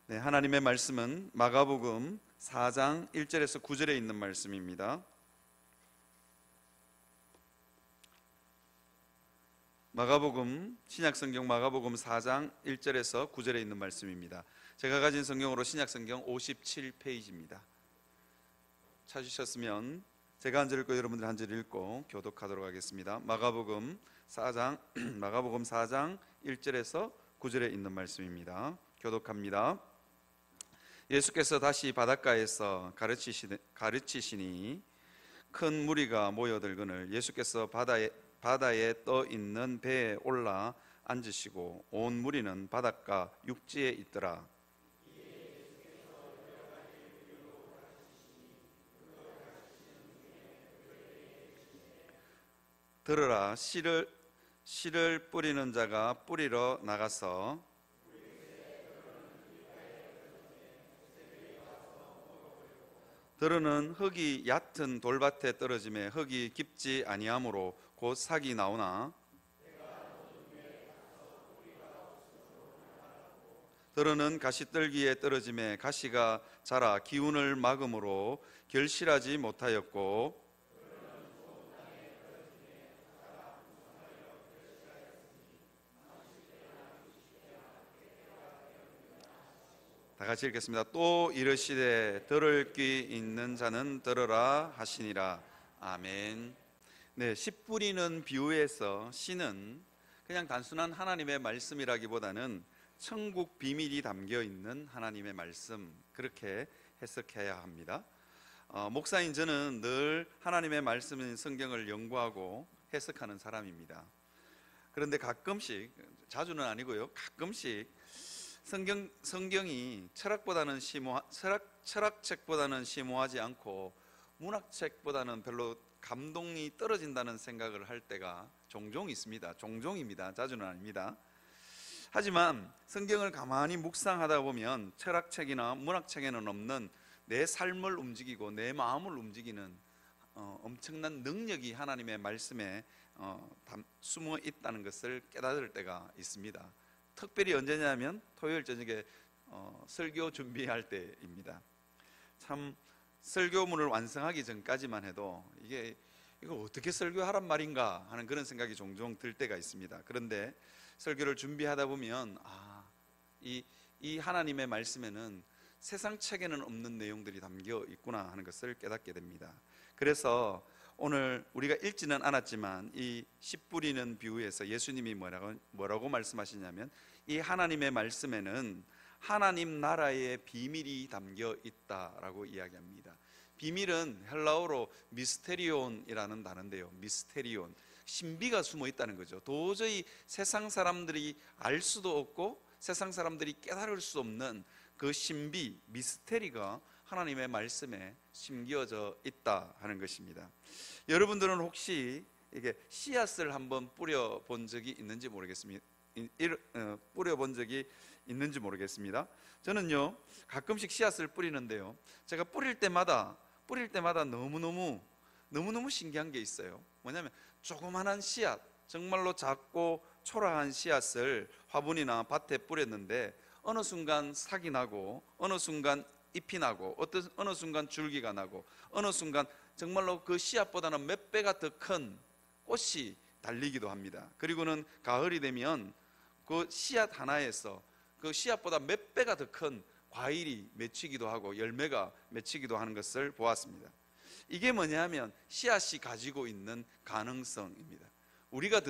네, 하나님의 말씀은 마가복음 4장 1절에서 9절에 있는 말씀입니다. 마가복음 신약성경 마가복음 4장 1절에서 9절에 있는 말씀입니다. 제가 가진 성경으로 신약성경 57페이지입니다. 찾으셨으면 제가 한 절 읽고 여러분들 한 절 읽고 교독하도록 하겠습니다. 마가복음 4장 1절에서 9절에 있는 말씀입니다. 교독합니다. 예수께서 다시 바닷가에서 가르치시니 큰 무리가 모여들거늘 예수께서 바다에 떠 있는 배에 올라 앉으시고 온 무리는 바닷가 육지에 있더라. 들으라, 씨를 뿌리는 자가 뿌리러 나가서 들으는 흙이 얕은 돌밭에 떨어짐에 흙이 깊지 아니하므로 곧 삭이 나오나 들으는 가시떨기에 떨어짐에 가시가 자라 기운을 막음으로 결실하지 못하였고 다 같이 읽겠습니다. 또 이르시되 들을 귀 있는 자는 들으라 하시니라. 아멘. 네, 씨 뿌리는 비유에서 씨는 그냥 단순한 하나님의 말씀이라기보다는 천국 비밀이 담겨 있는 하나님의 말씀, 그렇게 해석해야 합니다. 목사인 저는 늘 하나님의 말씀인 성경을 연구하고 해석하는 사람입니다. 그런데 가끔씩, 자주는 아니고요, 가끔씩 성경이 철학책보다는 심오하지 않고 문학책보다는 별로 감동이 떨어진다는 생각을 할 때가 종종 있습니다. 종종입니다. 자주는 아닙니다. 하지만 성경을 가만히 묵상하다 보면 철학책이나 문학책에는 없는 내 삶을 움직이고 내 마음을 움직이는 엄청난 능력이 하나님의 말씀에 숨어 있다는 것을 깨달을 때가 있습니다. 특별히 언제냐면 토요일 저녁에 설교 준비할 때입니다. 참 설교문을 완성하기 전까지만 해도 이거 어떻게 설교하란 말인가 하는 그런 생각이 종종 들 때가 있습니다. 그런데 설교를 준비하다 보면 이 하나님의 말씀에는 세상 책에는 없는 내용들이 담겨 있구나 하는 것을 깨닫게 됩니다. 그래서 오늘 우리가 읽지는 않았지만 이 씨 뿌리는 비유에서 예수님이 뭐라고 말씀하시냐면 이 하나님의 말씀에는 하나님 나라의 비밀이 담겨 있다라고 이야기합니다. 비밀은 헬라어로 미스테리온이라는 단어인데요, 미스테리온, 신비가 숨어 있다는 거죠. 도저히 세상 사람들이 알 수도 없고 세상 사람들이 깨달을 수 없는 그 신비, 미스테리가 하나님의 말씀에 심겨져 있다 하는 것입니다. 여러분들은 혹시 이게 씨앗을 한번 뿌려본 적이 있는지 모르겠습니다. 저는요 가끔씩 씨앗을 뿌리는데요, 제가 뿌릴 때마다 너무너무 신기한 게 있어요. 뭐냐면 조그만한 씨앗, 정말로 작고 초라한 씨앗을 화분이나 밭에 뿌렸는데 어느 순간 삭이 나고 어느 순간 잎이 나고 어느 순간 줄기가 나고 어느 순간 정말로 그 씨앗보다는 몇 배가 더 큰 꽃이 달리기도 합니다. 그리고는 가을이 되면 그 씨앗 하나에서 그 씨앗보다 몇 배가 더 큰 과일이 맺히기도 하고 열매가 맺히기도 하는 것을 보았습니다. 이게 뭐냐면 씨앗이 가지고 있는 가능성입니다. 우리가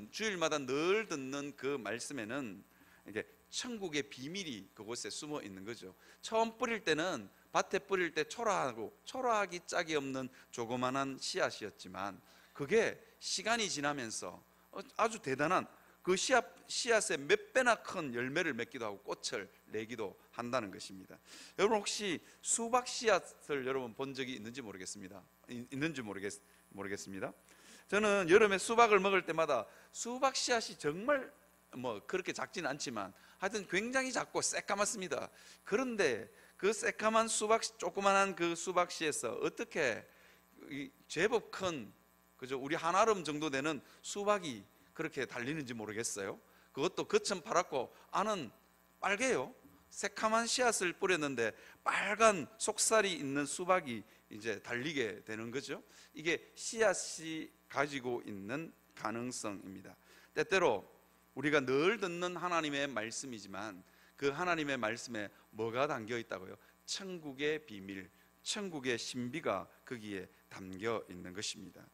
주일마다 늘 듣는 그 말씀에는 이게 천국의 비밀이 그곳에 숨어 있는 거죠. 처음 뿌릴 때는 밭에 뿌릴 때 초라하기 짝이 없는 조그만한 씨앗이었지만 그게 시간이 지나면서 아주 대단한 그 씨앗의 몇 배나 큰 열매를 맺기도 하고 꽃을 내기도 한다는 것입니다. 여러분 혹시 수박 씨앗을 여러분 본 적이 있는지 모르겠습니다. 저는 여름에 수박을 먹을 때마다 수박 씨앗이 정말 그렇게 작지는 않지만 하여튼 굉장히 작고 새까맣습니다. 그런데 그 새까만 조그만한 그 수박 씨에서 어떻게 제법 큰 우리 한아름 정도 되는 수박이 그렇게 달리는지 모르겠어요. 그것도 겉은 파랗고 안은 빨개요. 새카만 씨앗을 뿌렸는데 빨간 속살이 있는 수박이 이제 달리게 되는 거죠. 이게 씨앗이 가지고 있는 가능성입니다. 때때로 우리가 늘 듣는 하나님의 말씀이지만 그 하나님의 말씀에 뭐가 담겨 있다고요? 천국의 비밀, 천국의 신비가 거기에 담겨 있는 것입니다.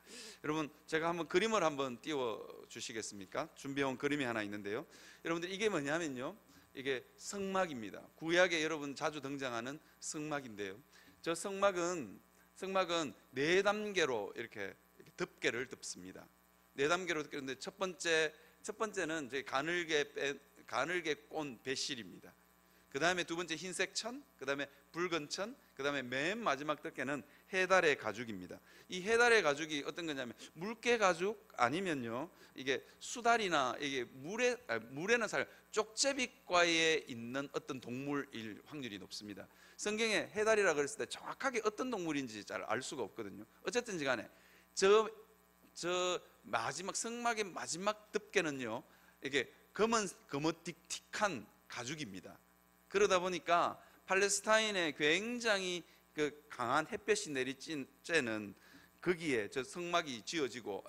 여러분, 제가 한번 그림을 한번 띄워 주시겠습니까? 준비해온 그림이 하나 있는데요. 여러분들, 이게 뭐냐면요, 이게 성막입니다. 구약에 여러분 자주 등장하는 성막인데요, 저 성막은 네 단계로 이렇게 덮개를 덮습니다. 네 단계로 덮개인데 첫 번째는 이제 가늘게 꼰 배실입니다. 그 다음에 두 번째 흰색 천, 그 다음에 붉은 천, 그 다음에 맨 마지막 덮개는 해달의 가죽입니다. 이 해달의 가죽이 어떤 거냐면 물개 가죽 아니면요, 이게 수달이나 이게 물에는 살 쪽제비과에 있는 어떤 동물일 확률이 높습니다. 성경에 해달이라 그랬을 때 정확하게 어떤 동물인지 잘 알 수가 없거든요. 어쨌든지 간에 저 마지막 성막의 마지막 덮개는요, 이게 거뭇틱틱한 가죽입니다. 그러다 보니까 팔레스타인에 굉장히 그 강한 햇볕이 내리쬐는 거기에 저 성막이 지어지고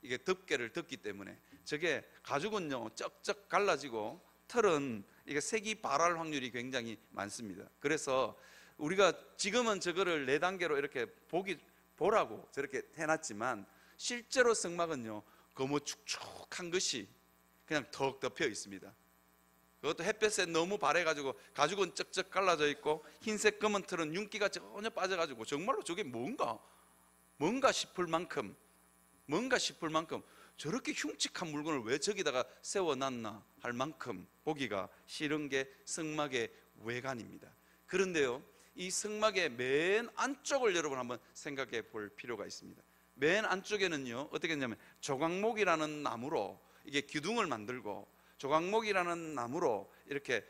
이게 덮개를 덮기 때문에 저게 가죽은요 쩍쩍 갈라지고 털은 이게 색이 발할 확률이 굉장히 많습니다. 그래서 우리가 지금은 저거를 네 단계로 이렇게 보라고 저렇게 해놨지만 실제로 성막은요 거뭇축축한 것이 그냥 턱 덮여 있습니다. 그것도 햇볕에 너무 발해가지고 가죽은 쩍쩍 갈라져 있고 흰색 검은 털은 윤기가 전혀 빠져가지고 정말로 저게 뭔가 싶을 만큼 저렇게 흉측한 물건을 왜 저기다가 세워놨나 할 만큼 보기가 싫은 게 성막의 외관입니다. 그런데요, 이 성막의 맨 안쪽을 여러분 한번 생각해 볼 필요가 있습니다. 맨 안쪽에는요 어떻게 했냐면 조각목이라는 나무로 이게 기둥을 만들고 조각목이라는 나무로 이렇게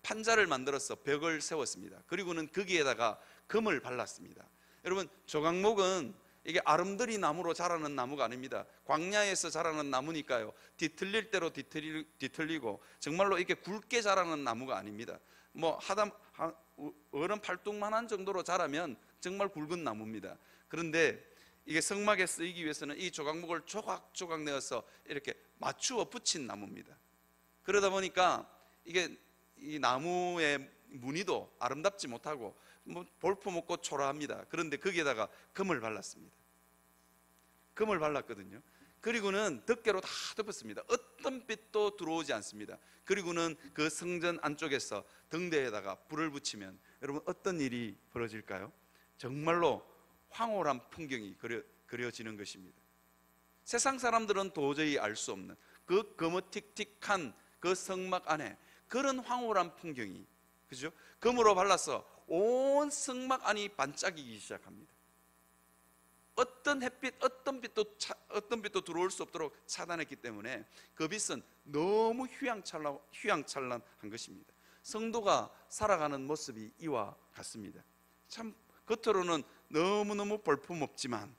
판자를 만들어서 벽을 세웠습니다. 그리고는 거기에다가 금을 발랐습니다. 여러분, 조각목은 이게 아름드리 나무로 자라는 나무가 아닙니다. 광야에서 자라는 나무니까요 뒤틀릴 대로 뒤틀리고 정말로 이렇게 굵게 자라는 나무가 아닙니다. 뭐 어른 팔뚝만한 정도로 자라면 정말 굵은 나무입니다. 그런데 이게 성막에 쓰이기 위해서는 이 조각목을 조각조각 내어서 이렇게 맞추어 붙인 나무입니다. 그러다 보니까 이게 이 나무의 무늬도 아름답지 못하고 뭐 볼품없고 초라합니다. 그런데 거기에다가 금을 발랐습니다. 금을 발랐거든요. 그리고는 덮개로 다 덮었습니다. 어떤 빛도 들어오지 않습니다. 그리고는 그 성전 안쪽에서 등대에다가 불을 붙이면 여러분 어떤 일이 벌어질까요? 정말로 황홀한 풍경이 그려지는 것입니다. 세상 사람들은 도저히 알 수 없는 그 거뭇틱틱한 그 성막 안에 그런 황홀한 풍경이, 그죠? 금으로 발라서 온 성막 안이 반짝이기 시작합니다. 어떤 햇빛, 어떤 빛도 들어올 수 없도록 차단했기 때문에 그 빛은 너무 휘황찬란한 것입니다. 성도가 살아가는 모습이 이와 같습니다. 참 겉으로는 너무너무 볼품없지만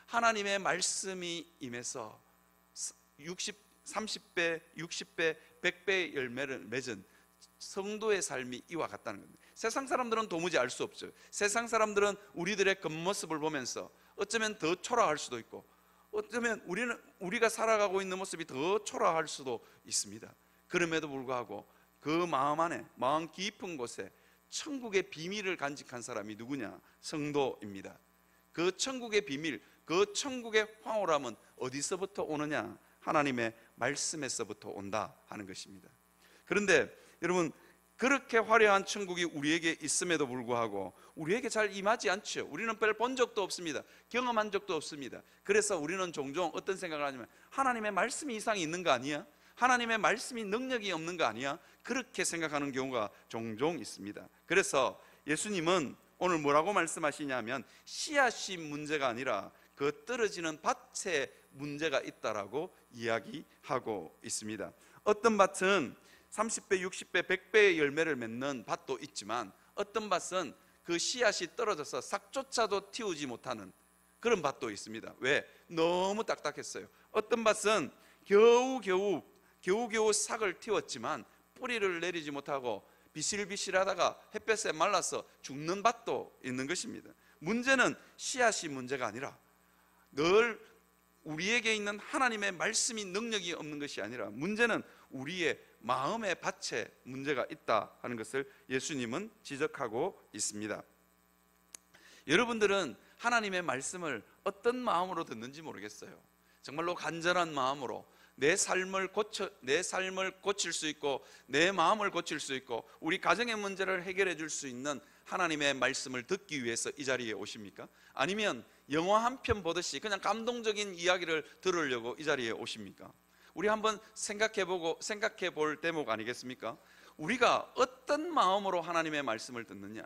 하나님의 말씀이 임해서 30배, 60배, 100배의 열매를 맺은 성도의 삶이 이와 같다는 겁니다. 세상 사람들은 도무지 알 수 없죠. 세상 사람들은 우리들의 겉모습을 보면서 어쩌면 더 초라할 수도 있고 어쩌면 우리가 살아가고 있는 모습이 더 초라할 수도 있습니다. 그럼에도 불구하고 그 마음 안에, 마음 깊은 곳에 천국의 비밀을 간직한 사람이 누구냐? 성도입니다. 그 천국의 비밀, 그 천국의 황홀함은 어디서부터 오느냐? 하나님의 말씀에서부터 온다 하는 것입니다. 그런데 여러분, 그렇게 화려한 천국이 우리에게 있음에도 불구하고 우리에게 잘 임하지 않죠. 우리는 별 본 적도 없습니다. 경험한 적도 없습니다. 그래서 우리는 종종 어떤 생각을 하냐면 하나님의 말씀이 이상이 있는 거 아니야? 하나님의 말씀이 능력이 없는 거 아니야? 그렇게 생각하는 경우가 종종 있습니다. 그래서 예수님은 오늘 뭐라고 말씀하시냐면 씨앗이 문제가 아니라 그 떨어지는 밭에 문제가 있다라고 이야기하고 있습니다. 어떤 밭은 30배, 60배, 100배의 열매를 맺는 밭도 있지만 어떤 밭은 그 씨앗이 떨어져서 싹조차도 틔우지 못하는 그런 밭도 있습니다. 왜? 너무 딱딱했어요. 어떤 밭은 겨우 겨우겨우 싹을 틔웠지만 뿌리를 내리지 못하고 비실비실하다가 햇볕에 말라서 죽는 밭도 있는 것입니다. 문제는 씨앗이 문제가 아니라 늘 우리에게 있는 하나님의 말씀이 능력이 없는 것이 아니라 문제는 우리의 마음의 밭에 문제가 있다 하는 것을 예수님은 지적하고 있습니다. 여러분들은 하나님의 말씀을 어떤 마음으로 듣는지 모르겠어요. 정말로 간절한 마음으로 내 삶을 고칠 수 있고 내 마음을 고칠 수 있고 우리 가정의 문제를 해결해 줄 수 있는 하나님의 말씀을 듣기 위해서 이 자리에 오십니까? 아니면 영화 한 편 보듯이 그냥 감동적인 이야기를 들으려고 이 자리에 오십니까? 우리 한번 생각해 볼 대목 아니겠습니까? 우리가 어떤 마음으로 하나님의 말씀을 듣느냐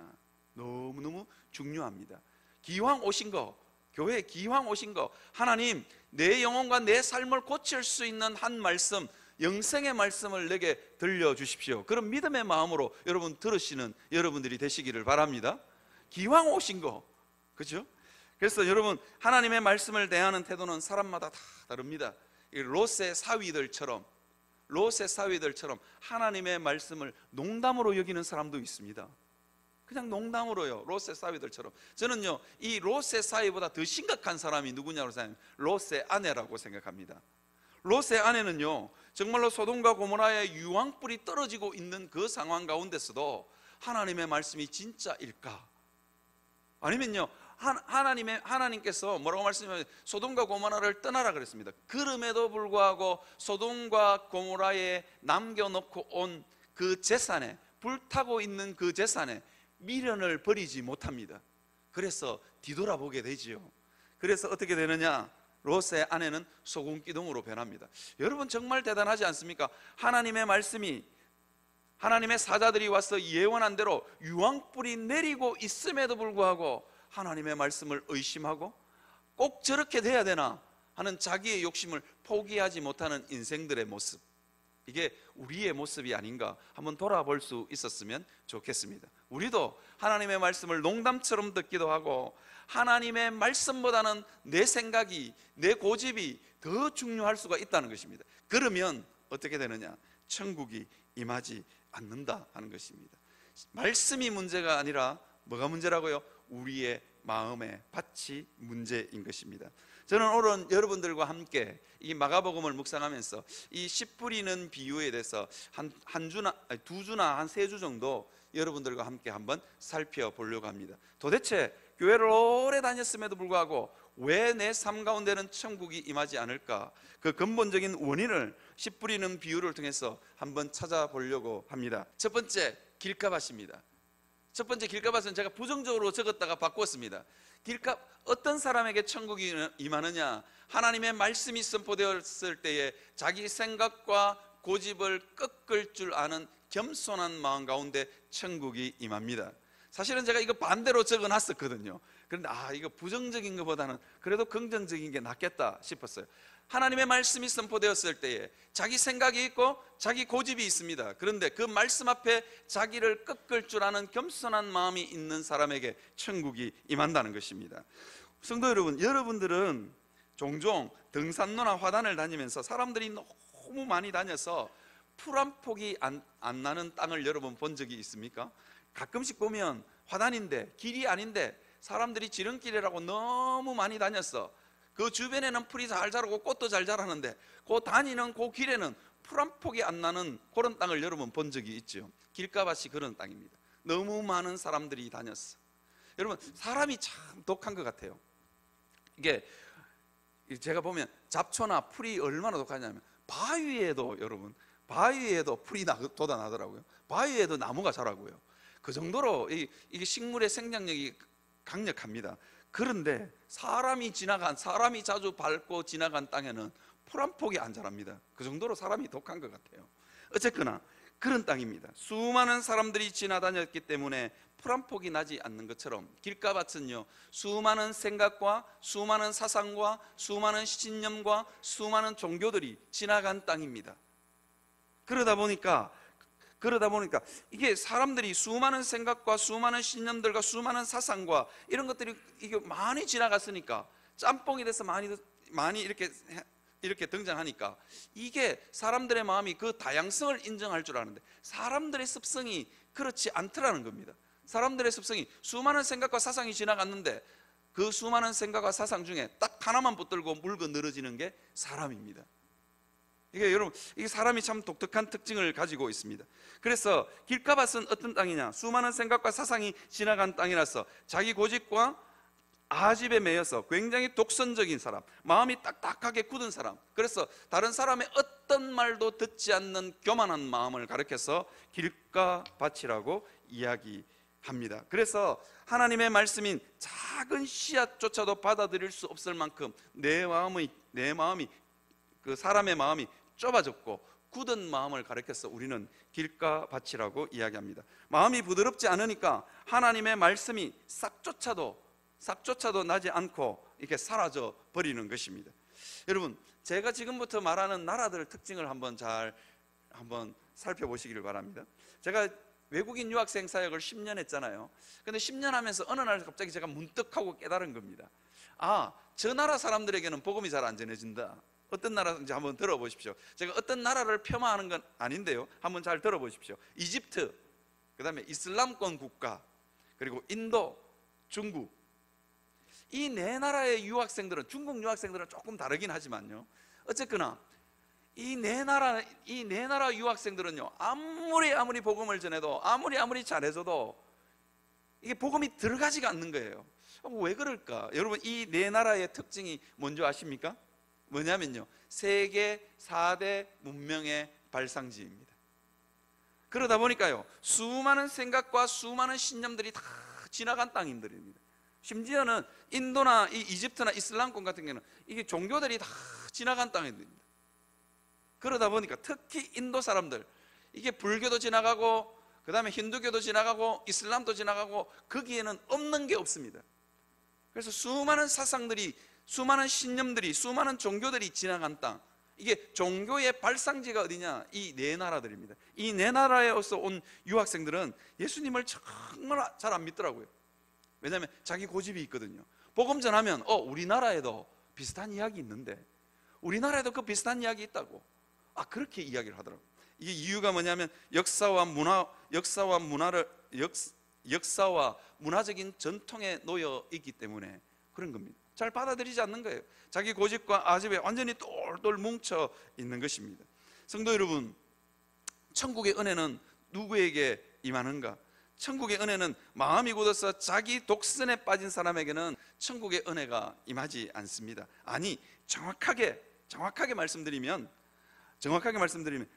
너무너무 중요합니다. 기왕 오신 거, 교회에 기왕 오신 거, 하나님 내 영혼과 내 삶을 고칠 수 있는 한 말씀, 영생의 말씀을 내게 들려주십시오. 그런 믿음의 마음으로 여러분 들으시는 여러분들이 되시기를 바랍니다. 기왕 오신 거, 그렇죠? 그래서 여러분 하나님의 말씀을 대하는 태도는 사람마다 다 다릅니다. 롯의 사위들처럼 하나님의 말씀을 농담으로 여기는 사람도 있습니다. 그냥 농담으로요. 롯의 사위들처럼. 저는요 이 롯의 사위보다 더 심각한 사람이 누구냐고 생각해요. 롯의 아내라고 생각합니다. 롯의 아내는요 정말로 소돔과 고모라의 유황불이 떨어지고 있는 그 상황 가운데서도 하나님의 말씀이 진짜일까? 아니면요 하나님께서 뭐라고 말씀하셨냐면 소돔과 고모라를 떠나라 그랬습니다. 그럼에도 불구하고 소돔과 고모라에 남겨놓고 온 그 재산에, 불타고 있는 그 재산에 미련을 버리지 못합니다. 그래서 뒤돌아보게 되지요. 그래서 어떻게 되느냐? 롯의 아내는 소금기둥으로 변합니다. 여러분 정말 대단하지 않습니까? 하나님의 말씀이, 하나님의 사자들이 와서 예언한 대로 유황불이 내리고 있음에도 불구하고 하나님의 말씀을 의심하고 꼭 저렇게 돼야 되나 하는 자기의 욕심을 포기하지 못하는 인생들의 모습, 이게 우리의 모습이 아닌가 한번 돌아볼 수 있었으면 좋겠습니다. 우리도 하나님의 말씀을 농담처럼 듣기도 하고 하나님의 말씀보다는 내 생각이, 내 고집이 더 중요할 수가 있다는 것입니다. 그러면 어떻게 되느냐? 천국이 임하지 않는다 하는 것입니다. 말씀이 문제가 아니라 뭐가 문제라고요? 우리의 마음의 밭이 문제인 것입니다. 저는 오늘 여러분들과 함께 이 마가복음을 묵상하면서 이 씨 뿌리는 비유에 대해서 한 주나 두 주나 한 세 주 정도 여러분들과 함께 한번 살펴보려고 합니다. 도대체 교회를 오래 다녔음에도 불구하고 왜 내 삶 가운데는 천국이 임하지 않을까? 그 근본적인 원인을 씨 뿌리는 비유를 통해서 한번 찾아보려고 합니다. 첫 번째, 길가밭입니다. 첫 번째 길가밭은 제가 부정적으로 적었다가 바꾸었습니다. 길가, 어떤 사람에게 천국이 임하느냐? 하나님의 말씀이 선포되었을 때에 자기 생각과 고집을 꺾을 줄 아는 겸손한 마음 가운데 천국이 임합니다. 사실은 제가 이거 반대로 적어놨었거든요. 그런데 이거 부정적인 것보다는 그래도 긍정적인 게 낫겠다 싶었어요. 하나님의 말씀이 선포되었을 때에 자기 생각이 있고 자기 고집이 있습니다. 그런데 그 말씀 앞에 자기를 꺾을 줄 아는 겸손한 마음이 있는 사람에게 천국이 임한다는 것입니다. 성도 여러분, 여러분들은 종종 등산로나 화단을 다니면서 사람들이 너무 많이 다녀서 풀 한 폭이 안 나는 땅을 여러분 본 적이 있습니까? 가끔씩 보면 화단인데 길이 아닌데 사람들이 지름길이라고 너무 많이 다녔어. 그 주변에는 풀이 잘 자라고 꽃도 잘 자라는데 그 다니는 그 길에는 풀 한 폭이 안 나는 그런 땅을 여러분 본 적이 있죠. 길가밭이 그런 땅입니다. 너무 많은 사람들이 다녔어. 여러분 사람이 참 독한 것 같아요. 이게 제가 보면 잡초나 풀이 얼마나 독하냐면 바위에도 여러분 바위에도 풀이 돋아나더라고요. 바위에도 나무가 자라고요. 그 정도로 이게 식물의 생장력이 강력합니다. 그런데 사람이 자주 밟고 지나간 땅에는 풀 한 폭이 안 자랍니다. 그 정도로 사람이 독한 것 같아요. 어쨌거나 그런 땅입니다. 수많은 사람들이 지나다녔기 때문에 풀 한 폭이 나지 않는 것처럼 길가밭은요 수많은 생각과 수많은 사상과 수많은 신념과 수많은 종교들이 지나간 땅입니다. 그러다 보니까 이게 사람들이 수많은 생각과 수많은 신념들과 수많은 사상과 이런 것들이 이게 많이 지나갔으니까 짬뽕이 돼서 많이 이렇게 이렇게 등장하니까 이게 사람들의 마음이 그 다양성을 인정할 줄 아는데 사람들의 습성이 그렇지 않더라는 겁니다. 사람들의 습성이 수많은 생각과 사상이 지나갔는데 그 수많은 생각과 사상 중에 딱 하나만 붙들고 물고 늘어지는 게 사람입니다. 이게 여러분, 이게 사람이 참 독특한 특징을 가지고 있습니다. 그래서 길가밭은 어떤 땅이냐? 수많은 생각과 사상이 지나간 땅이라서 자기 고집과 아집에 매여서 굉장히 독선적인 사람, 마음이 딱딱하게 굳은 사람, 그래서 다른 사람의 어떤 말도 듣지 않는 교만한 마음을 가리켜서 길가밭이라고 이야기합니다. 그래서 하나님의 말씀인 작은 씨앗조차도 받아들일 수 없을 만큼 내 마음이 그 사람의 마음이 좁아졌고 굳은 마음을 가리켜서 우리는 길가밭이라고 이야기합니다. 마음이 부드럽지 않으니까 하나님의 말씀이 싹조차도 나지 않고 이렇게 사라져 버리는 것입니다. 여러분, 제가 지금부터 말하는 나라들 특징을 한번 살펴보시기를 바랍니다. 제가 외국인 유학생 사역을 10년 했잖아요. 근데 10년 하면서 어느 날 갑자기 제가 문득하고 깨달은 겁니다. 아, 저 나라 사람들에게는 복음이 잘 안 전해진다. 어떤 나라인지 한번 들어보십시오. 제가 어떤 나라를 폄하하는 건 아닌데요, 한번 잘 들어보십시오. 이집트, 그 다음에 이슬람권 국가, 그리고 인도, 중국, 이 네 나라의 유학생들은, 중국 유학생들은 조금 다르긴 하지만요, 어쨌거나 이 네 나라 유학생들은요, 아무리 복음을 전해도, 아무리 잘해줘도 이게 복음이 들어가지가 않는 거예요. 왜 그럴까? 여러분, 이 네 나라의 특징이 뭔지 아십니까? 뭐냐면요, 세계 4대 문명의 발상지입니다. 그러다 보니까요, 수많은 생각과 수많은 신념들이 다 지나간 땅들입니다. 심지어는 인도나 이집트나 이슬람권 같은 경우는 이게 종교들이 다 지나간 땅입니다. 그러다 보니까 특히 인도 사람들, 이게 불교도 지나가고 그 다음에 힌두교도 지나가고 이슬람도 지나가고 거기에는 없는 게 없습니다. 그래서 수많은 사상들이, 수많은 신념들이, 수많은 종교들이 지나간 땅, 이게 종교의 발상지가 어디냐? 이 네 나라들입니다. 이 네 나라에서 온 유학생들은 예수님을 정말 잘 안 믿더라고요. 왜냐하면 자기 고집이 있거든요. 복음 전하면 우리나라에도 비슷한 이야기 있는데, 우리나라에도 그 비슷한 이야기 있다고, 그렇게 이야기를 하더라고요. 이게 이유가 뭐냐면 역사와 문화적인 전통에 놓여 있기 때문에 그런 겁니다. 잘 받아들이지 않는 거예요. 자기 고집과 아집에 완전히 똘똘 뭉쳐 있는 것입니다. 성도 여러분, 천국의 은혜는 누구에게 임하는가? 천국의 은혜는 마음이 굳어서 자기 독선에 빠진 사람에게는 천국의 은혜가 임하지 않습니다. 아니, 정확하게 말씀드리면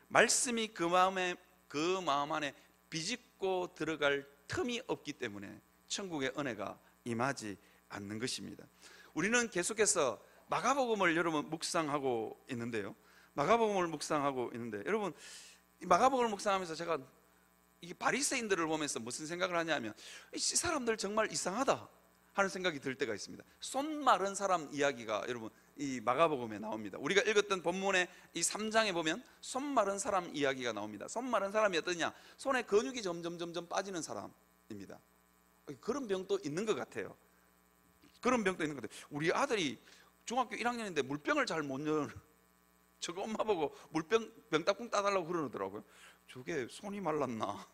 말씀이 그 마음 안에 비집고 들어갈 틈이 없기 때문에 천국의 은혜가 임하지 않는 것입니다. 우리는 계속해서 마가복음을 여러분 묵상하고 있는데요. 여러분, 이 마가복음을 묵상하면서 제가 이 바리새인들을 보면서 무슨 생각을 하냐면, 이 사람들 정말 이상하다 하는 생각이 들 때가 있습니다. 손 마른 사람 이야기가 여러분 이 마가복음에 나옵니다. 우리가 읽었던 본문의 이 3장에 보면 손 마른 사람 이야기가 나옵니다. 손 마른 사람이 어떠냐? 손에 근육이 점점 빠지는 사람입니다. 그런 병도 있는 것 같아요. 우리 아들이 중학교 1학년인데 물병을 잘 못 열어. 저거 엄마 보고 병따궁 따달라고 그러더라고요. 저게 손이 말랐나?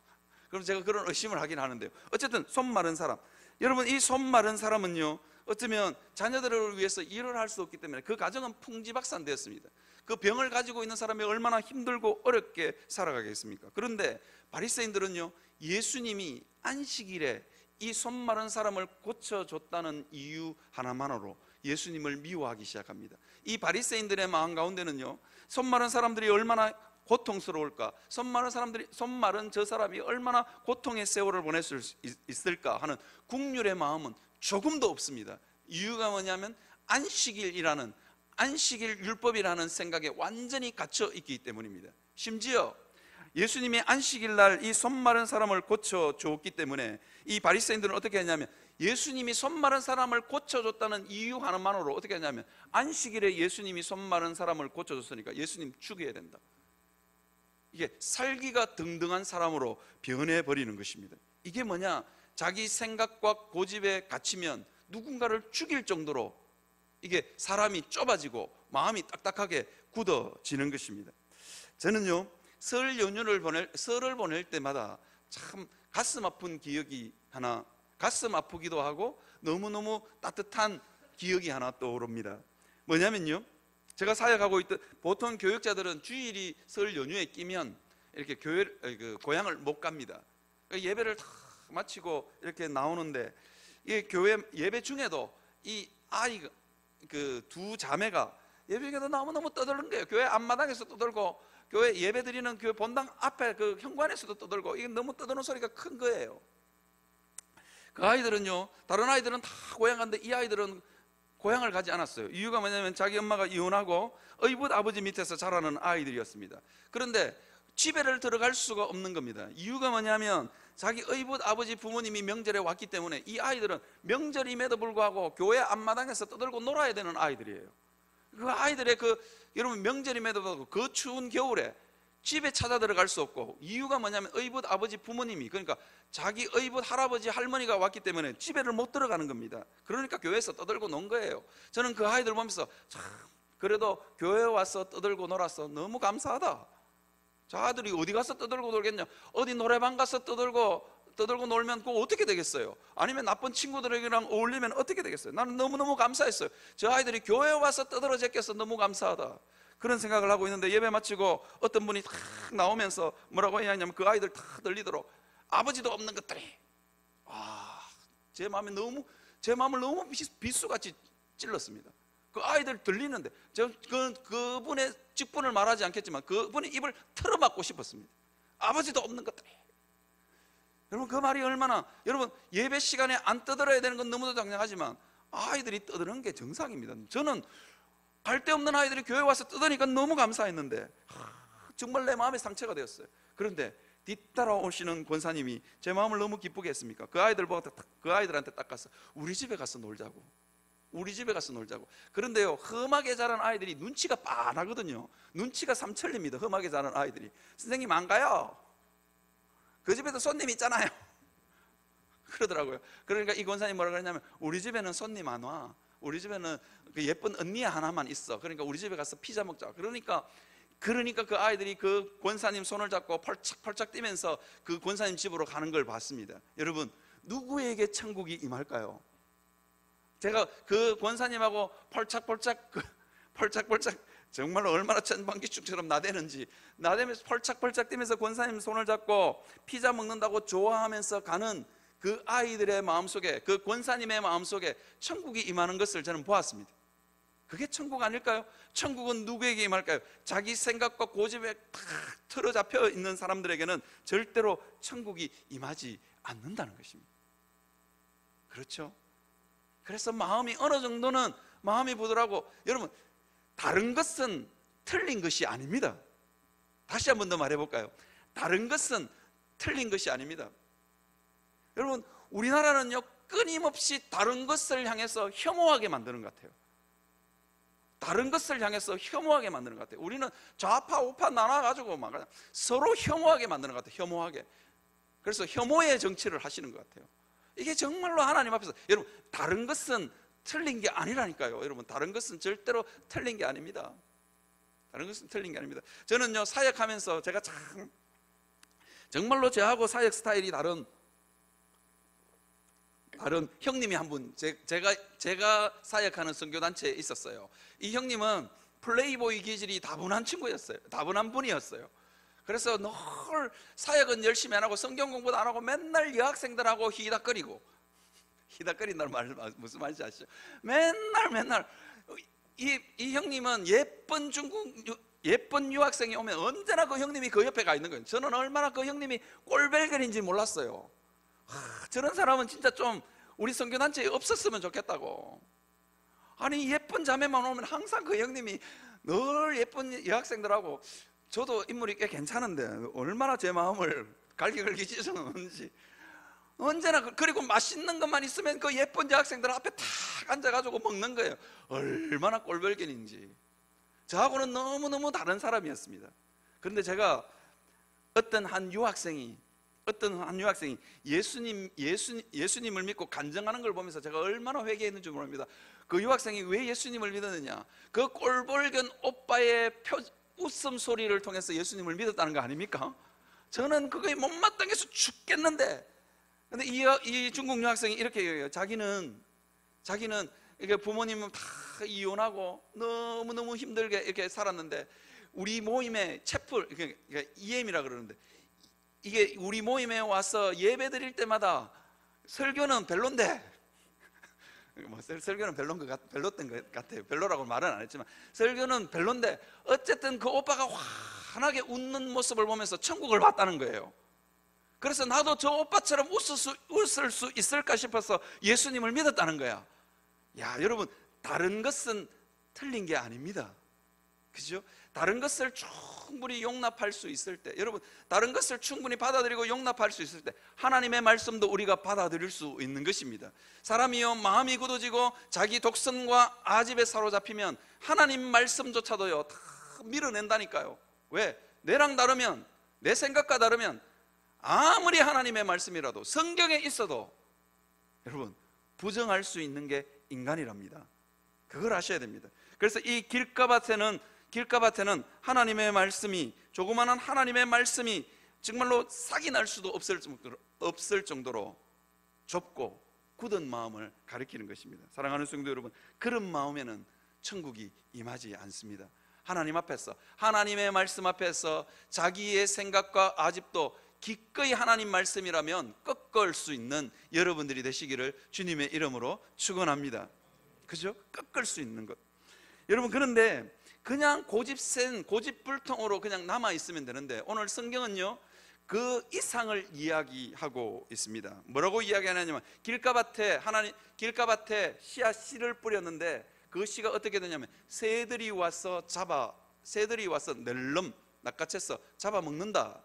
그럼 제가 그런 의심을 하긴 하는데요. 어쨌든 손 마른 사람, 여러분, 이 손 마른 사람은요, 어쩌면 자녀들을 위해서 일을 할 수 없기 때문에 그 가정은 풍지박산되었습니다. 그 병을 가지고 있는 사람이 얼마나 힘들고 어렵게 살아가겠습니까? 그런데 바리새인들은요, 예수님이 안식일에 이 손 마른 사람을 고쳐줬다는 이유 하나만으로 예수님을 미워하기 시작합니다. 이 바리새인들의 마음 가운데는요, 손 마른 사람들이 얼마나 고통스러울까, 손 마른 저 사람이 얼마나 고통의 세월을 보낼 수 있을까 하는 국률의 마음은 조금도 없습니다. 이유가 뭐냐면 안식일 율법이라는 생각에 완전히 갇혀 있기 때문입니다. 심지어 예수님이 안식일 날 이 손 마른 사람을 고쳐줬기 때문에 이 바리새인들은 어떻게 했냐면, 예수님이 손 마른 사람을 고쳐줬다는 이유 하나만으로 어떻게 했냐면, 안식일에 예수님이 손 마른 사람을 고쳐줬으니까 예수님 죽여야 된다, 이게 살기가 등등한 사람으로 변해버리는 것입니다. 이게 뭐냐? 자기 생각과 고집에 갇히면 누군가를 죽일 정도로 이게 사람이 좁아지고 마음이 딱딱하게 굳어지는 것입니다. 저는요, 설을 보낼 때마다 참 가슴 아픈 기억이 하나, 가슴 아프기도 하고 너무너무 따뜻한 기억이 하나 떠오릅니다. 뭐냐면요, 제가 사역하고 있던, 보통 교육자들은 주일이 설 연휴에 끼면 이렇게 고향을 못 갑니다. 예배를 다 마치고 이렇게 나오는데, 이 교회 예배 중에도 이 아이가, 그 두 자매가 예배 중에도 너무너무 떠드는 거예요. 교회 앞마당에서 떠들고, 교회 예배 드리는 교회 본당 앞에 그 현관에서도 떠들고, 이게 너무 떠드는 소리가 큰 거예요. 그 아이들은요, 다른 아이들은 다 고향 갔는데 이 아이들은 고향을 가지 않았어요. 이유가 뭐냐면 자기 엄마가 이혼하고 의붓 아버지 밑에서 자라는 아이들이었습니다. 그런데 집에를 들어갈 수가 없는 겁니다. 이유가 뭐냐면 자기 의붓 아버지 부모님이 명절에 왔기 때문에 이 아이들은 명절임에도 불구하고 교회 앞마당에서 떠들고 놀아야 되는 아이들이에요. 그 아이들의 여러분, 명절임에도 불구하고 그 추운 겨울에 집에 찾아 들어갈 수 없고, 이유가 뭐냐면 의붓 아버지 부모님이, 그러니까 자기 의붓 할아버지 할머니가 왔기 때문에 집에를 못 들어가는 겁니다. 그러니까 교회에서 떠들고 논 거예요. 저는 그 아이들 보면서 참, 그래도 교회에 와서 떠들고 놀아서 너무 감사하다. 저 아들이 어디 가서 떠들고 놀겠냐? 어디 노래방 가서 떠들고 놀면 그거 어떻게 되겠어요? 아니면 나쁜 친구들이랑 어울리면 어떻게 되겠어요? 나는 너무너무 감사했어요. 저 아이들이 교회에 와서 떠들어 제껴서 너무 감사하다. 그런 생각을 하고 있는데, 예배 마치고 어떤 분이 탁 나오면서 뭐라고 해야 하냐면, 그 아이들 다 들리도록 아버지도 없는 것들이, 제 마음을 너무 비수같이 찔렀습니다. 그 아이들 들리는데 그분의 직분을 말하지 않겠지만 그분의 입을 틀어막고 싶었습니다. 아버지도 없는 것들이. 여러분, 그 말이 얼마나, 여러분, 예배 시간에 안 떠들어야 되는 건 너무도 당연하지만 아이들이 떠드는 게 정상입니다. 저는 갈 데 없는 아이들이 교회 와서 떠드니까 너무 감사했는데 정말 내 마음에 상처가 되었어요. 그런데 뒤따라오시는 권사님이 제 마음을 너무 기쁘게 했습니까? 그 아이들한테 딱 가서 우리 집에 가서 놀자고. 그런데요, 험하게 자란 아이들이 눈치가 빤하거든요. 눈치가 삼천리입니다. 험하게 자란 아이들이. 선생님 안 가요. 그 집에도 손님 있잖아요. 그러더라고요. 그러니까 이 권사님 뭐라 그러냐면, 우리 집에는 손님 안 와. 우리 집에는 그 예쁜 언니 하나만 있어. 그러니까 우리 집에 가서 피자 먹자. 그러니까 그 아이들이 그 권사님 손을 잡고 펄짝펄짝 뛰면서 그 권사님 집으로 가는 걸 봤습니다. 여러분, 누구에게 천국이 임할까요? 제가 그 권사님하고 펄짝펄짝 정말로 얼마나 천방기축처럼 나대면서 펄짝펄짝 뛰면서 권사님 손을 잡고 피자 먹는다고 좋아하면서 가는 그 아이들의 마음속에, 그 권사님의 마음속에 천국이 임하는 것을 저는 보았습니다. 그게 천국 아닐까요? 천국은 누구에게 임할까요? 자기 생각과 고집에 탁 틀어잡혀 있는 사람들에게는 절대로 천국이 임하지 않는다는 것입니다. 그렇죠? 그래서 마음이 어느 정도는 마음이 부드러워. 여러분, 다른 것은 틀린 것이 아닙니다. 다시 한 번 더 말해볼까요? 다른 것은 틀린 것이 아닙니다. 여러분, 우리나라는요, 끊임없이 다른 것을 향해서 혐오하게 만드는 것 같아요. 다른 것을 향해서 혐오하게 만드는 것 같아요. 우리는 좌파 우파 나눠가지고 막 서로 혐오하게 만드는 것 같아요. 혐오하게. 그래서 혐오의 정치를 하시는 것 같아요. 이게 정말로 하나님 앞에서, 여러분, 다른 것은 틀린 게 아니라니까요. 여러분, 다른 것은 절대로 틀린 게 아닙니다. 다른 것은 틀린 게 아닙니다. 저는요, 사역하면서 제가 참 정말로 저하고 사역 스타일이 다른 형님이 한 분, 제가 사역하는 선교단체에 있었어요. 이 형님은 플레이보이 기질이 다분한 친구였어요. 다분한 분이었어요. 그래서 늘 사역은 열심히 안 하고 성경 공부도 안 하고 맨날 여학생들하고 히다거린다는 말 무슨 말인지 아시죠? 맨날 이 형님은 예쁜 유학생이 오면 언제나 그 형님이 그 옆에 가 있는 거예요. 저는 얼마나 그 형님이 꼴벨견인지 몰랐어요. 저런 사람은 진짜 좀 우리 선교단체에 없었으면 좋겠다고. 아니, 예쁜 자매만 오면 항상 그 형님이 늘 예쁜 여학생들하고, 저도 인물이 꽤 괜찮은데 얼마나 제 마음을 갈기갈기 찢어놓는지. 언제나 그리고 맛있는 것만 있으면 그 예쁜 여학생들 앞에 탁 앉아가지고 먹는 거예요. 얼마나 꼴별견인지. 저하고는 너무너무 다른 사람이었습니다. 그런데 제가 어떤 한 유학생이 예수님을 믿고 간증하는 걸 보면서 제가 얼마나 회개했는지 모릅니다. 그 유학생이 왜 예수님을 믿었느냐? 그 꼴불견 오빠의 웃음소리를 통해서 예수님을 믿었다는 거 아닙니까? 저는 그거에 못마땅해서 죽겠는데, 근데 이 중국 유학생이 이렇게 얘기해요. 자기는 이게 부모님은 다 이혼하고 너무너무 힘들게 이렇게 살았는데, 우리 모임에 채플, 그러니까 EM이라 그러는데, 이게 우리 모임에 와서 예배 드릴 때마다 설교는 별론데, 뭐 설교는 별론 별로된 것 같아요. 별로라고 말은 안 했지만 설교는 별론데 어쨌든 그 오빠가 환하게 웃는 모습을 보면서 천국을 봤다는 거예요. 그래서 나도 저 오빠처럼 웃을 수 있을까 싶어서 예수님을 믿었다는 거야. 야, 여러분, 다른 것은 틀린 게 아닙니다. 그죠? 다른 것을 충분히 용납할 수 있을 때, 여러분, 다른 것을 충분히 받아들이고 용납할 수 있을 때 하나님의 말씀도 우리가 받아들일 수 있는 것입니다. 사람이요, 마음이 굳어지고 자기 독선과 아집에 사로잡히면 하나님 말씀조차도요 다 밀어낸다니까요. 왜? 내랑 다르면, 내 생각과 다르면 아무리 하나님의 말씀이라도 성경에 있어도 여러분 부정할 수 있는 게 인간이랍니다. 그걸 아셔야 됩니다. 그래서 이 길가밭에는 하나님의 말씀이, 조그마한 하나님의 말씀이 정말로 싹이 날 수도 없을 정도로 좁고 굳은 마음을 가리키는 것입니다. 사랑하는 성도 여러분, 그런 마음에는 천국이 임하지 않습니다. 하나님 앞에서, 하나님의 말씀 앞에서 자기의 생각과 아집도 기꺼이 하나님 말씀이라면 꺾을 수 있는 여러분들이 되시기를 주님의 이름으로 축원합니다. 그죠? 꺾을 수 있는 것. 여러분, 그런데 그냥 고집불통으로 그냥 남아있으면 되는데, 오늘 성경은요 그 이상을 이야기하고 있습니다. 뭐라고 이야기하냐면, 길가밭에 씨를 뿌렸는데 그 씨가 어떻게 되냐면 새들이 와서 낼름 낚아채서 잡아먹는다,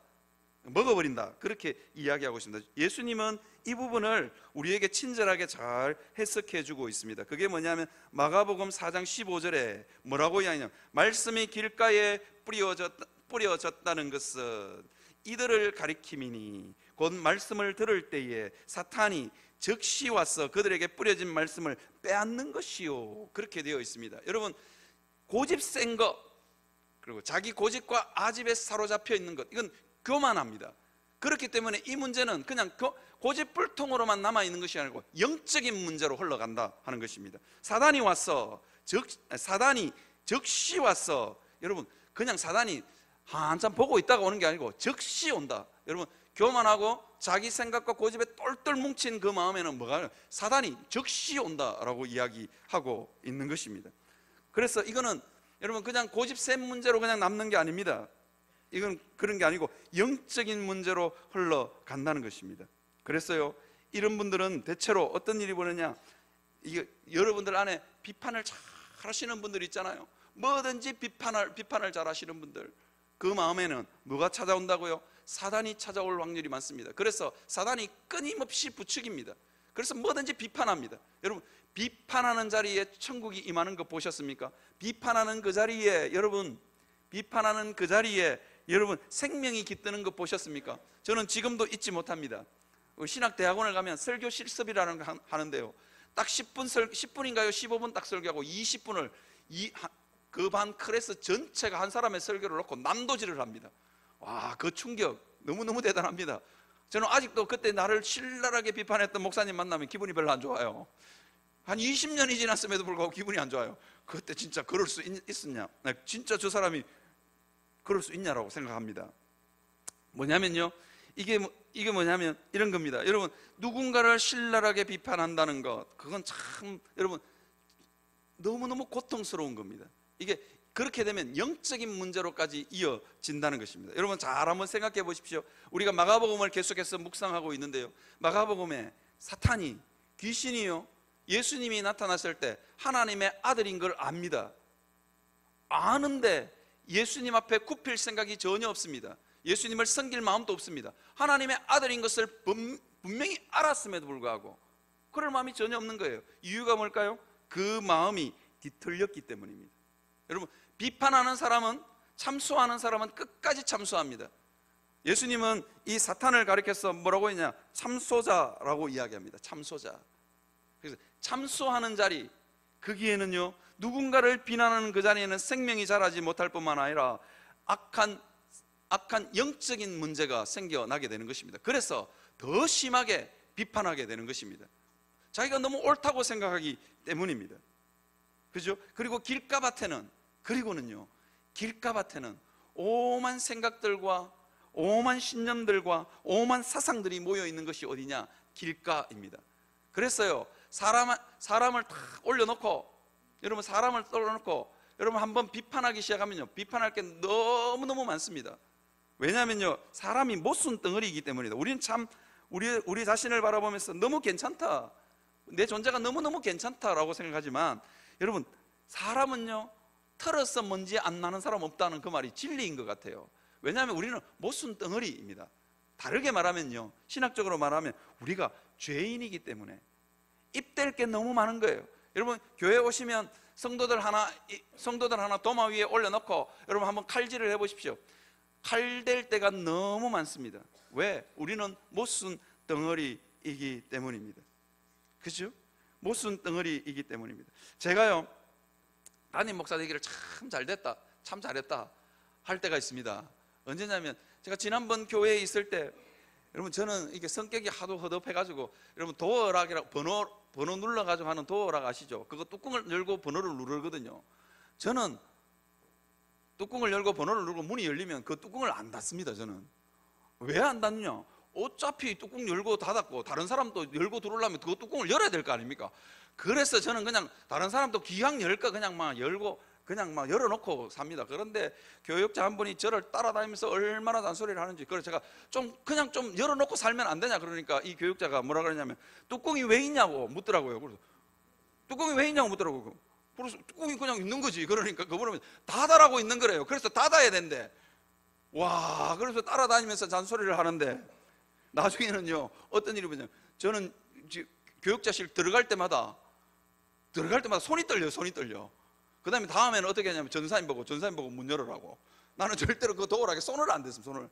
먹어버린다, 그렇게 이야기하고 있습니다. 예수님은 이 부분을 우리에게 친절하게 잘 해석해 주고 있습니다. 그게 뭐냐면 마가복음 4장 15절에 뭐라고 이야기하냐면, 말씀이 길가에 뿌려졌다는 것은 이들을 가리킴이니 곧 말씀을 들을 때에 사탄이 즉시 와서 그들에게 뿌려진 말씀을 빼앗는 것이요, 그렇게 되어 있습니다. 여러분, 고집 센 것, 그리고 자기 고집과 아집에 사로잡혀 있는 것, 이건 교만합니다. 그렇기 때문에 이 문제는 그냥 고집불통으로만 남아있는 것이 아니고 영적인 문제로 흘러간다 하는 것입니다. 사단이 즉시 와서, 여러분, 그냥 사단이 한참 보고 있다가 오는 게 아니고 즉시 온다. 여러분, 교만하고 자기 생각과 고집에 똘똘 뭉친 그 마음에는 뭐가, 사단이 즉시 온다라고 이야기하고 있는 것입니다. 그래서 이거는 여러분 그냥 고집 센 문제로 그냥 남는 게 아닙니다. 이건 그런 게 아니고 영적인 문제로 흘러간다는 것입니다. 그래서요, 이런 분들은 대체로 어떤 일이 벌어지냐, 이게 여러분들 안에 비판을 잘 하시는 분들 있잖아요. 뭐든지 비판을 잘 하시는 분들, 그 마음에는 뭐가 찾아온다고요? 사단이 찾아올 확률이 많습니다. 그래서 사단이 끊임없이 부추깁니다. 그래서 뭐든지 비판합니다. 여러분, 비판하는 자리에 천국이 임하는 거 보셨습니까? 비판하는 그 자리에 여러분 생명이 깃드는 거 보셨습니까? 저는 지금도 잊지 못합니다. 신학대학원을 가면 설교 실습이라는 거 하는데요, 딱 10분인가요? 15분 딱 설교하고 20분을 그 반 클래스 전체가 한 사람의 설교를 놓고 난도질을 합니다. 와, 그 충격 너무너무 대단합니다. 저는 아직도 그때 나를 신랄하게 비판했던 목사님 만나면 기분이 별로 안 좋아요. 한 20년이 지났음에도 불구하고 기분이 안 좋아요. 그때 진짜 그럴 수 있었냐, 진짜 저 사람이 그럴 수 있냐라고 생각합니다. 뭐냐면요, 이게 뭐냐면 이런 겁니다. 여러분, 누군가를 신랄하게 비판한다는 것, 그건 참 여러분 너무너무 고통스러운 겁니다. 이게 그렇게 되면 영적인 문제로까지 이어진다는 것입니다. 여러분, 잘 한번 생각해 보십시오. 우리가 마가복음을 계속해서 묵상하고 있는데요, 마가복음에 사탄이, 귀신이요, 예수님이 나타났을 때 하나님의 아들인 걸 압니다. 아는데 예수님 앞에 굽힐 생각이 전혀 없습니다. 예수님을 섬길 마음도 없습니다. 하나님의 아들인 것을 분명히 알았음에도 불구하고 그럴 마음이 전혀 없는 거예요. 이유가 뭘까요? 그 마음이 뒤틀렸기 때문입니다. 여러분, 비판하는 사람은, 참소하는 사람은 끝까지 참소합니다. 예수님은 이 사탄을 가리켜서 뭐라고 했냐, 참소자라고 이야기합니다. 참소자. 그래서 참소하는 자리, 거기에는요, 누군가를 비난하는 그 자리에는 생명이 자라지 못할 뿐만 아니라 악한 영적인 문제가 생겨나게 되는 것입니다. 그래서 더 심하게 비판하게 되는 것입니다. 자기가 너무 옳다고 생각하기 때문입니다. 그죠? 그리고 길가밭에는 오만 생각들과 오만 신념들과 오만 사상들이 모여 있는 것이 어디냐? 길가입니다. 그랬어요. 사람을 탁 올려놓고, 여러분 사람을 떨어놓고 여러분 한번 비판하기 시작하면요, 비판할 게 너무너무 많습니다. 왜냐하면요, 사람이 못순 덩어리이기 때문이다. 우리는 참 우리 자신을 바라보면서 너무 괜찮다, 내 존재가 너무너무 괜찮다라고 생각하지만, 여러분 사람은요, 털어서 먼지 안 나는 사람 없다는 그 말이 진리인 것 같아요. 왜냐하면 우리는 못순 덩어리입니다. 다르게 말하면요, 신학적으로 말하면 우리가 죄인이기 때문에 입댈 게 너무 많은 거예요. 여러분 교회 오시면 성도들 하나 도마 위에 올려놓고 여러분 한번 칼질을 해보십시오. 칼댈 때가 너무 많습니다. 왜? 우리는 못순 덩어리이기 때문입니다. 그죠? 못순 덩어리이기 때문입니다. 제가요, 담임 목사 되기를 참 잘됐다, 참 잘했다 할 때가 있습니다. 언제냐면, 제가 지난번 교회에 있을 때, 여러분 저는 이게 성격이 하도 허접해가지고, 여러분 도어락이라고 번호 눌러가지고 하는 도어락 아시죠? 그거 뚜껑을 열고 번호를 누르거든요. 저는 뚜껑을 열고 번호를 누르고 문이 열리면 그 뚜껑을 안 닫습니다. 저는 왜 안 닫냐? 어차피 뚜껑 열고 닫았고 다른 사람도 열고 들어오려면 그 뚜껑을 열어야 될 거 아닙니까? 그래서 저는 그냥 다른 사람도 기왕 열까 그냥 막 열고 그냥 막 열어놓고 삽니다. 그런데 교육자 한 분이 저를 따라다니면서 얼마나 잔소리를 하는지, 그래서 제가 그냥 좀 열어놓고 살면 안 되냐 그러니까 이 교육자가 뭐라 그러냐면, 뚜껑이 왜 있냐고 묻더라고요. 그래서 뚜껑이 왜 있냐고 묻더라고요. 그래서 뚜껑이 그냥 있는 거지. 그러니까 그분은 닫아라고 있는 거래요. 그래서 닫아야 된대. 와, 그래서 따라다니면서 잔소리를 하는데, 나중에는요 어떤 일이 뭐냐면, 저는 교육자실 들어갈 때마다 손이 떨려. 그 다음에 다음에는 어떻게 하냐면 전사님 보고 문 열으라고. 나는 절대로 그 도어락에 손을 안 댔습니다. 손을.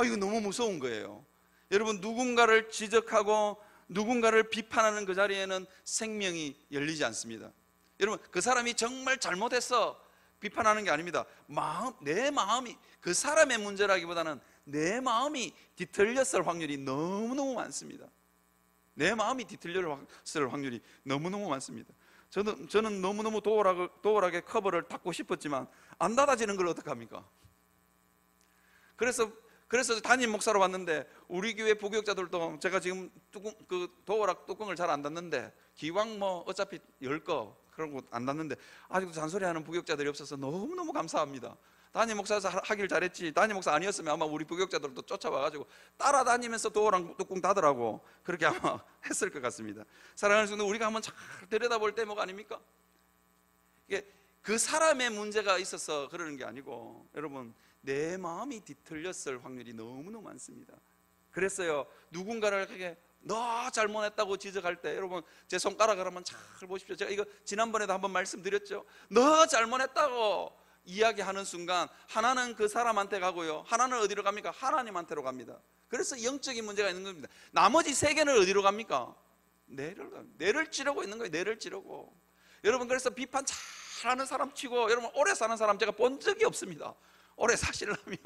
이거 너무 무서운 거예요. 여러분, 누군가를 지적하고 누군가를 비판하는 그 자리에는 생명이 열리지 않습니다. 여러분, 그 사람이 정말 잘못했어 비판하는 게 아닙니다. 내 마음이, 그 사람의 문제라기보다는 내 마음이 뒤틀렸을 확률이 너무너무 많습니다. 내 마음이 뒤틀렸을 확률이 너무너무 많습니다. 저는 너무너무 도어락의 커버를 닫고 싶었지만 안 닫아지는 걸 어떡합니까? 그래서 담임 목사로 왔는데, 우리 교회 부교육자들도 제가 지금 도어락 뚜껑을 잘 안 닫는데, 기왕 뭐 어차피 열 거 그런 거 안 닫는데 아직도 잔소리하는 부교육자들이 없어서 너무너무 감사합니다. 담임 목사에서 하길 잘했지, 담임 목사 아니었으면 아마 우리 부교육자들도 쫓아와가지고 따라다니면서 도어락 뚜껑 닫으라고 그렇게 아마 했을 것 같습니다. 사랑하는 성도, 우리가 한번 잘 들여다볼 대목 아닙니까? 이게 그 사람의 문제가 있어서 그러는 게 아니고, 여러분 내 마음이 뒤틀렸을 확률이 너무너무 많습니다. 그랬어요. 누군가를 그렇게 너 잘못했다고 지적할 때, 여러분 제 손가락을 한번 잘 보십시오. 제가 이거 지난번에도 한번 말씀드렸죠. 너 잘못했다고 이야기하는 순간 하나는 그 사람한테 가고요, 하나는 어디로 갑니까? 하나님한테로 갑니다. 그래서 영적인 문제가 있는 겁니다. 나머지 세 개는 어디로 갑니까? 뇌를 찌르고 있는 거예요. 뇌를 찌르고. 여러분, 그래서 비판 잘하는 사람 치고, 여러분 오래 사는 사람 제가 본 적이 없습니다. 오래 사시려면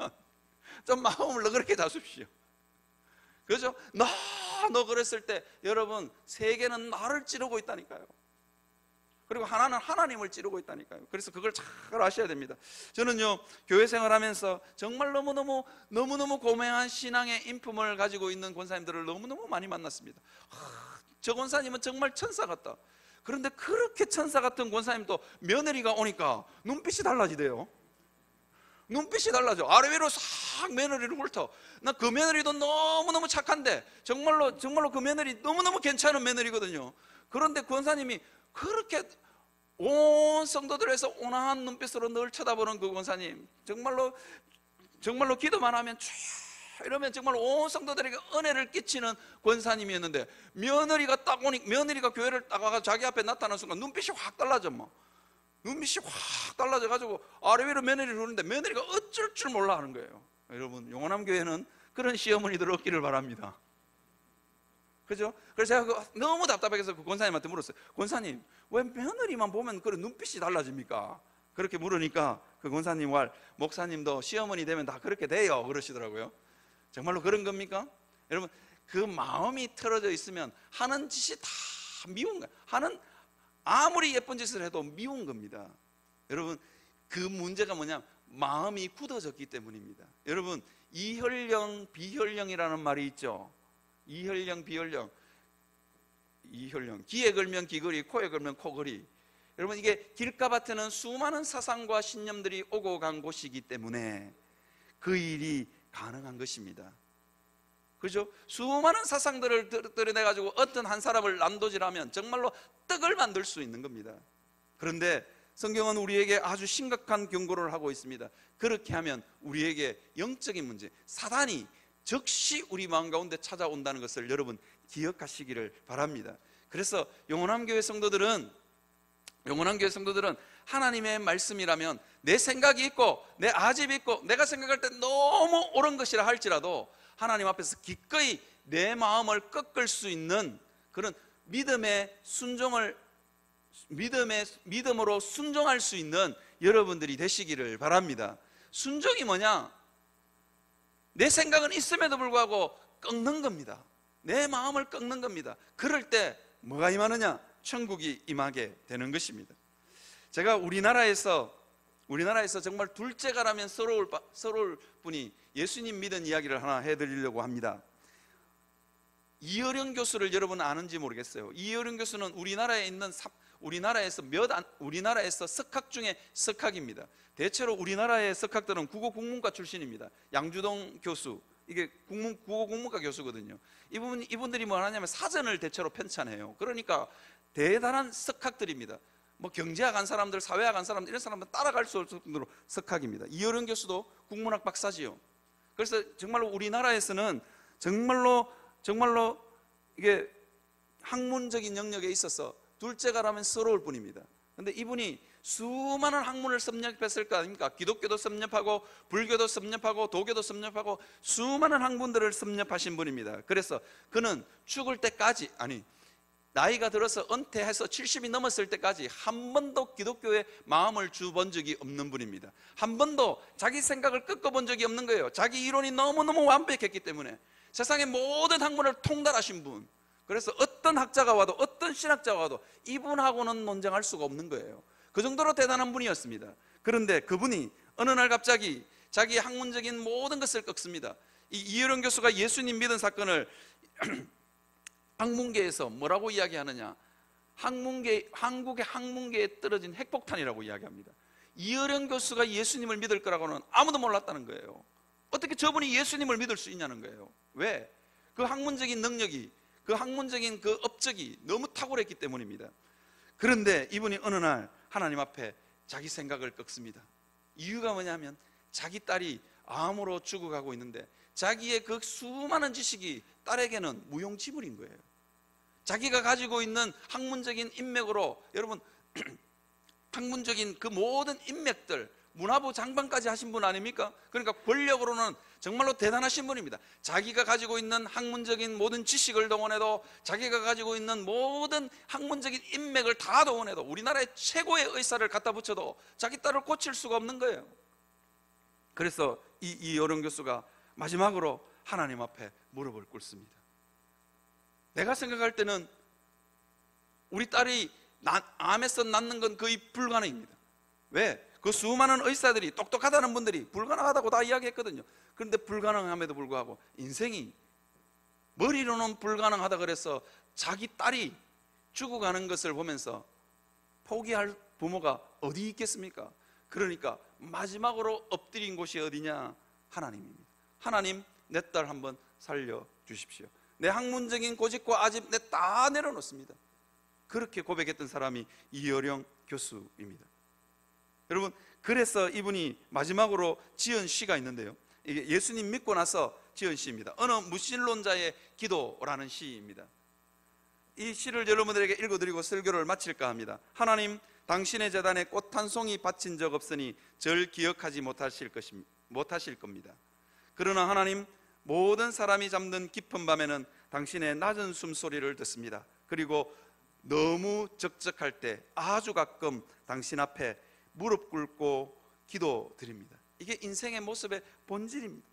좀 마음을 너그럽게 잡으십시오. 그죠? 너 그랬을 때 여러분, 세 개는 나를 찌르고 있다니까요. 그리고 하나는 하나님을 찌르고 있다니까요. 그래서 그걸 잘 아셔야 됩니다. 저는요, 교회 생활하면서 정말 너무너무 고매한 신앙의 인품을 가지고 있는 권사님들을 너무너무 많이 만났습니다. 저 권사님은 정말 천사 같다. 그런데 그렇게 천사 같은 권사님도 며느리가 오니까 눈빛이 달라지대요. 눈빛이 달라져. 아래 위로 싹 며느리를 훑어. 나 그 며느리도 너무너무 착한데, 정말로 그 며느리 너무너무 괜찮은 며느리거든요. 그런데 권사님이 그렇게 온 성도들에서 온화한 눈빛으로 늘 쳐다보는 그 권사님, 정말로 기도만 하면 촤 이러면 정말 온 성도들에게 은혜를 끼치는 권사님이었는데, 며느리가 교회를 딱 와서 자기 앞에 나타나는 순간 눈빛이 확 달라져. 눈빛이 확 달라져가지고 아래 위로 며느리를 부르는데 며느리가 어쩔 줄 몰라 하는 거예요. 여러분, 영원함 교회는 그런 시어머니들 없기를 바랍니다. 그죠? 그래서 제가 너무 답답해서 그 권사님한테 물었어요. 권사님, 왜 며느리만 보면 그런 눈빛이 달라집니까? 그렇게 물으니까 그 권사님 말, 목사님도 시어머니 되면 다 그렇게 돼요, 그러시더라고요. 정말로 그런 겁니까? 여러분, 그 마음이 틀어져 있으면 하는 짓이 다 미운 거예요. 아무리 예쁜 짓을 해도 미운 겁니다. 여러분, 그 문제가 뭐냐? 마음이 굳어졌기 때문입니다. 여러분, 이혈령, 비혈령이라는 말이 있죠. 이혈령, 비혈령. 귀에 걸면 귀걸이, 코에 걸면 코걸이. 여러분, 이게 길가밭에는 수많은 사상과 신념들이 오고 간 곳이기 때문에 그 일이 가능한 것입니다. 그죠? 수많은 사상들을 들여내가지고 어떤 한 사람을 난도질하면 정말로 떡을 만들 수 있는 겁니다. 그런데 성경은 우리에게 아주 심각한 경고를 하고 있습니다. 그렇게 하면 우리에게 영적인 문제, 사단이 즉시 우리 마음 가운데 찾아온다는 것을 여러분 기억하시기를 바랍니다. 그래서 영원한 교회 성도들은 하나님의 말씀이라면 내 생각이 있고 내 아집이 있고 내가 생각할 때 너무 옳은 것이라 할지라도 하나님 앞에서 기꺼이 내 마음을 꺾을 수 있는 그런 믿음으로 순종할 수 있는 여러분들이 되시기를 바랍니다. 순종이 뭐냐? 내 생각은 있음에도 불구하고 꺾는 겁니다. 내 마음을 꺾는 겁니다. 그럴 때 뭐가 임하느냐? 천국이 임하게 되는 것입니다. 제가 우리나라에서 정말 둘째가라면 서러울 분이 예수님 믿은 이야기를 하나 해드리려고 합니다. 이어령 교수를 여러분 아는지 모르겠어요. 이어령 교수는 우리나라에서 석학 중에 석학입니다. 대체로 우리나라의 석학들은 국어국문과 출신입니다. 양주동 교수, 이게 국어국문과 교수거든요. 이분들이 뭐 하냐면 사전을 대체로 편찬해요. 그러니까 대단한 석학들입니다. 뭐 경제학 한 사람들, 사회학 한 사람들, 이런 사람들 따라갈 수 없을 정도로 석학입니다. 이어령 교수도 국문학 박사지요. 그래서 정말로 우리나라에서는 정말로 이게 학문적인 영역에 있어서 둘째가라면 서러울 뿐입니다. 그런데 이분이 수많은 학문을 섭렵했을 거 아닙니까? 기독교도 섭렵하고 불교도 섭렵하고 도교도 섭렵하고 수많은 학문들을 섭렵하신 분입니다. 그래서 그는 죽을 때까지, 나이가 들어서 은퇴해서 70이 넘었을 때까지 한 번도 기독교에 마음을 주본 적이 없는 분입니다. 한 번도 자기 생각을 꺾어본 적이 없는 거예요. 자기 이론이 너무너무 완벽했기 때문에. 세상의 모든 학문을 통달하신 분. 그래서 어떤 학자가 와도 어떤 신학자가 와도 이분하고는 논쟁할 수가 없는 거예요. 그 정도로 대단한 분이었습니다. 그런데 그분이 어느 날 갑자기 자기 학문적인 모든 것을 꺾습니다. 이어령 교수가 예수님 믿은 사건을 학문계에서 뭐라고 이야기하느냐? 한국의 학문계에 떨어진 핵폭탄이라고 이야기합니다. 이어령 교수가 예수님을 믿을 거라고는 아무도 몰랐다는 거예요. 어떻게 저분이 예수님을 믿을 수 있냐는 거예요. 왜? 그 학문적인 능력이, 그 학문적인 그 업적이 너무 탁월했기 때문입니다. 그런데 이분이 어느 날 하나님 앞에 자기 생각을 꺾습니다. 이유가 뭐냐면 자기 딸이 암으로 죽어가고 있는데 자기의 그 수많은 지식이 딸에게는 무용지물인 거예요. 자기가 가지고 있는 학문적인 인맥으로, 여러분 학문적인 그 모든 인맥들, 문화부 장관까지 하신 분 아닙니까? 그러니까 권력으로는 정말로 대단하신 분입니다. 자기가 가지고 있는 학문적인 모든 지식을 동원해도, 자기가 가지고 있는 모든 학문적인 인맥을 다 동원해도, 우리나라의 최고의 의사를 갖다 붙여도 자기 딸을 고칠 수가 없는 거예요. 그래서 이어령 교수가 마지막으로 하나님 앞에 무릎을 꿇습니다. 내가 생각할 때는 우리 딸이 암에서 낫는 건 거의 불가능입니다. 왜? 그 수많은 의사들이, 똑똑하다는 분들이 불가능하다고 다 이야기했거든요. 그런데 불가능함에도 불구하고 인생이, 머리로는 불가능하다 그래서 자기 딸이 죽어가는 것을 보면서 포기할 부모가 어디 있겠습니까? 그러니까 마지막으로 엎드린 곳이 어디냐? 하나님입니다. 하나님, 내 딸 한번 살려주십시오. 내 학문적인 고집과 아집 내 다 내려놓습니다. 그렇게 고백했던 사람이 이어령 교수입니다. 여러분, 그래서 이분이 마지막으로 지은 시가 있는데요, 이게 예수님 믿고 나서 지은 시입니다. 어느 무신론자의 기도라는 시입니다. 이 시를 여러분들에게 읽어드리고 설교를 마칠까 합니다. 하나님, 당신의 제단에 꽃 한 송이 바친 적 없으니 절 기억하지 못하실 겁니다. 그러나 하나님, 모든 사람이 잠든 깊은 밤에는 당신의 낮은 숨소리를 듣습니다. 그리고 너무 적적할 때 아주 가끔 당신 앞에 무릎 꿇고 기도드립니다. 이게 인생의 모습의 본질입니다.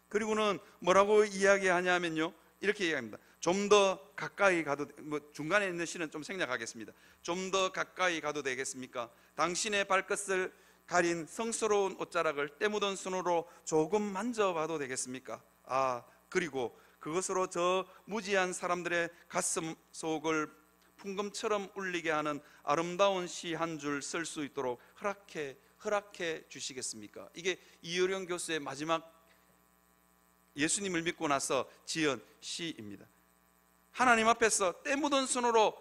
그리고는 뭐라고 이야기하냐면요, 이렇게 이야기합니다. 좀 더 가까이 가도, 중간에 있는 시는 좀 생략하겠습니다. 좀 더 가까이 가도 되겠습니까? 당신의 발끝을 가린 성스러운 옷자락을 때 묻은 손으로 조금 만져봐도 되겠습니까? 그리고 그것으로 저 무지한 사람들의 가슴 속을 풍금처럼 울리게 하는 아름다운 시 한 줄 쓸 수 있도록 허락해 주시겠습니까? 이게 이효령 교수의 마지막 예수님을 믿고 나서 지은 시입니다. 하나님 앞에서 때 묻은 손으로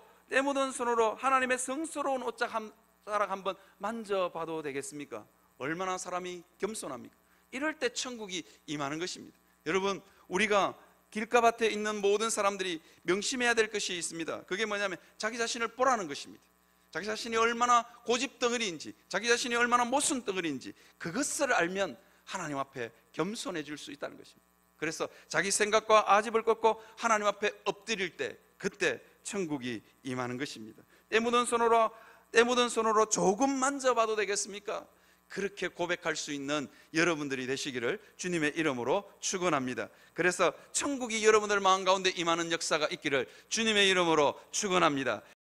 하나님의 성스러운 옷자락 한번 만져봐도 되겠습니까? 얼마나 사람이 겸손합니까? 이럴 때 천국이 임하는 것입니다. 여러분, 우리가 길가밭에 있는 모든 사람들이 명심해야 될 것이 있습니다. 그게 뭐냐면 자기 자신을 보라는 것입니다. 자기 자신이 얼마나 고집덩어리인지, 자기 자신이 얼마나 모순덩어리인지, 그것을 알면 하나님 앞에 겸손해질 수 있다는 것입니다. 그래서 자기 생각과 아집을 꺾고 하나님 앞에 엎드릴 때, 그때 천국이 임하는 것입니다. 때 묻은 손으로 조금 만져봐도 되겠습니까? 그렇게 고백할 수 있는 여러분들이 되시기를 주님의 이름으로 축원합니다. 그래서 천국이 여러분들 마음 가운데 임하는 역사가 있기를 주님의 이름으로 축원합니다.